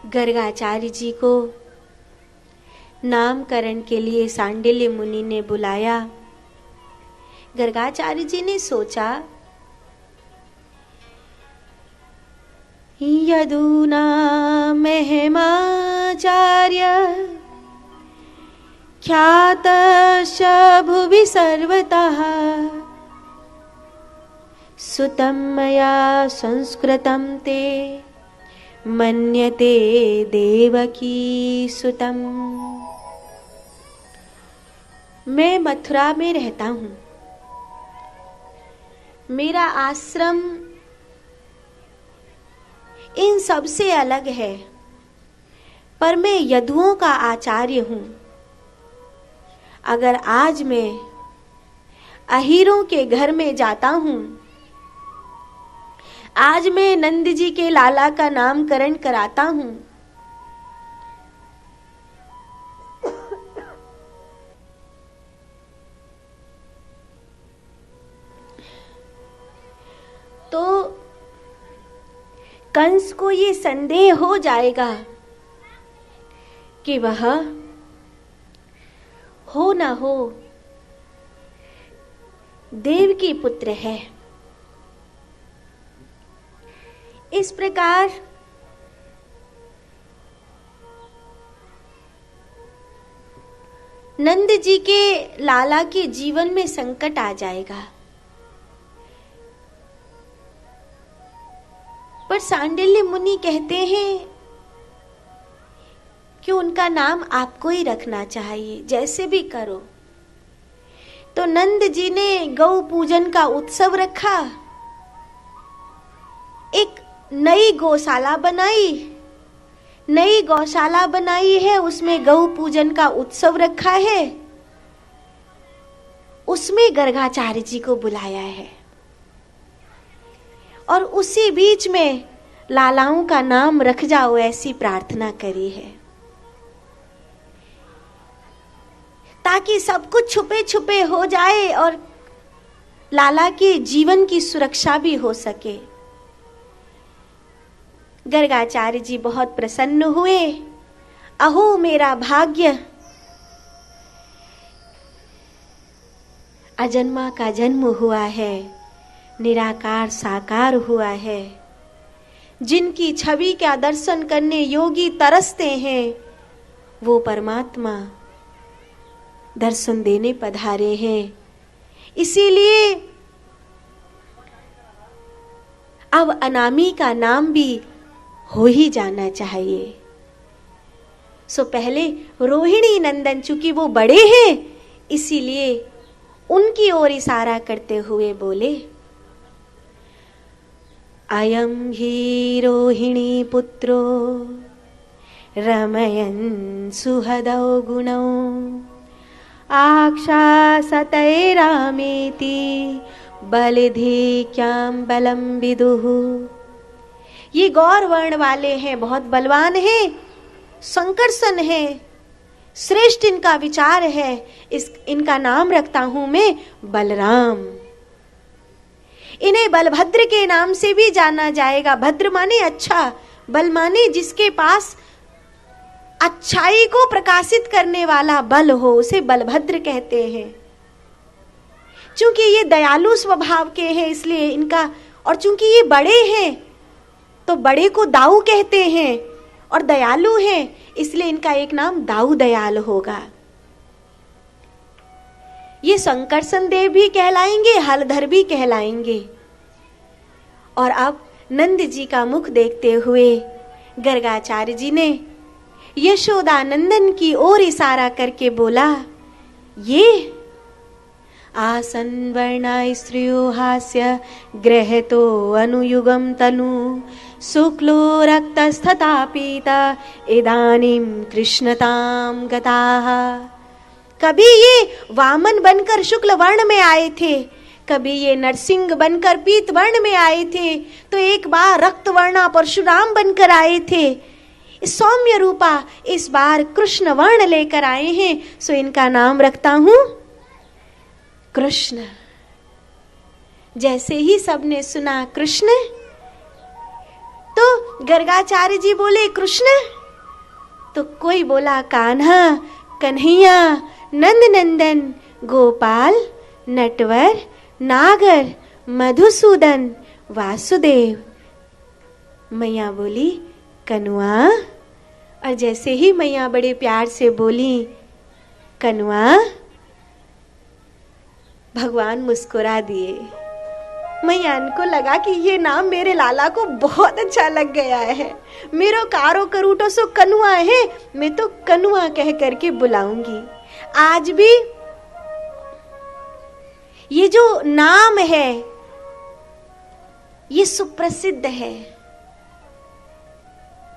गर्गाचार्य जी को नामकरण के लिए सांडिल्य मुनि ने बुलाया। गर्गाचार्य जी ने सोचा, यदूना महिमाचार्य ख्यातश्च भुवि सर्वतः सुतं मया संस्कृतं ते मन्यते देवकी सुतम। मैं मथुरा में रहता हूँ। मेरा आश्रम इन सब से अलग है, पर मैं यदुओं का आचार्य हूँ। अगर आज मैं अहीरों के घर में जाता हूँ, आज मैं नंद जी के लाला का नामकरण कराता हूँ, तो कंस को ये संदेह हो जाएगा कि वह हो ना हो देवकी पुत्र है। इस प्रकार नंद जी के लाला के जीवन में संकट आ जाएगा। पर सांडिल्य मुनि कहते हैं कि उनका नाम आपको ही रखना चाहिए, जैसे भी करो। तो नंद जी ने गौ पूजन का उत्सव रखा, एक नई गौशाला बनाई। नई गौशाला बनाई है, उसमें गौ पूजन का उत्सव रखा है, उसमें गर्गाचार्य जी को बुलाया है। और उसी बीच में लालाओं का नाम रख जाओ, ऐसी प्रार्थना करी है, ताकि सब कुछ छुपे छुपे हो जाए और लाला के जीवन की सुरक्षा भी हो सके। गर्गाचार्य जी बहुत प्रसन्न हुए। अहो मेरा भाग्य, अजन्मा का जन्म हुआ है, निराकार साकार हुआ है। जिनकी छवि का दर्शन करने योगी तरसते हैं, वो परमात्मा दर्शन देने पधारे हैं। इसीलिए अब अनामी का नाम भी हो ही जाना चाहिए। सो पहले रोहिणी नंदन, चूंकि वो बड़े हैं, इसीलिए उनकी ओर इशारा करते हुए बोले, अयं हि रोहिणी पुत्रो रमयन् सुहदौ गुणौ आक्षासतै रामेति बलिधिक्यां बलं विदुः। ये गौर वर्ण वाले हैं, बहुत बलवान हैं, संकर्षण है, श्रेष्ठ इनका विचार है। इनका नाम रखता हूं मैं बलराम। इन्हें बलभद्र के नाम से भी जाना जाएगा। भद्र माने अच्छा, बल माने जिसके पास अच्छाई को प्रकाशित करने वाला बल हो, उसे बलभद्र कहते हैं। चूंकि ये दयालु स्वभाव के हैं इसलिए इनका, और चूंकि ये बड़े हैं तो बड़े को दाऊ कहते हैं, और दयालु हैं इसलिए इनका एक नाम दाऊ दयाल होगा। ये संकर्षण देव भी कहलाएंगे, हलधर भी कहलाएंगे। और अब नंद जी का मुख देखते हुए गर्गाचार्य जी ने यशोदा नंदन की ओर इशारा करके बोला, ये आसन वर्णाय स्त्रियो हास्य ग्रहतो अनुयुगम तनु शुक्लो रक्तस्तथा पीता इदानीं कृष्णताम गताः। कभी ये वामन बनकर शुक्ल वर्ण में आए थे, कभी ये नरसिंह बनकर पीत वर्ण में आए थे, तो एक बार रक्त वर्णा परशुराम बनकर आए थे। सौम्य रूपा इस बार कृष्ण वर्ण लेकर आए हैं, सो इनका नाम रखता हूं कृष्ण। जैसे ही सबने सुना कृष्ण, गर्गाचार्य जी बोले कृष्ण, तो कोई बोला कान्हा, कन्हैया, नंद नंदन, गोपाल, नटवर, नागर, मधुसूदन, वासुदेव। मैया बोली कनुआ, और जैसे ही मैया बड़े प्यार से बोली कनुआ, भगवान मुस्कुरा दिए। मैया को लगा कि ये नाम मेरे लाला को बहुत अच्छा लग गया है, मेरो कारो करूटो सो कनुआ है, मैं तो कनुआ कह करके बुलाऊंगी। आज भी ये जो नाम है ये सुप्रसिद्ध है।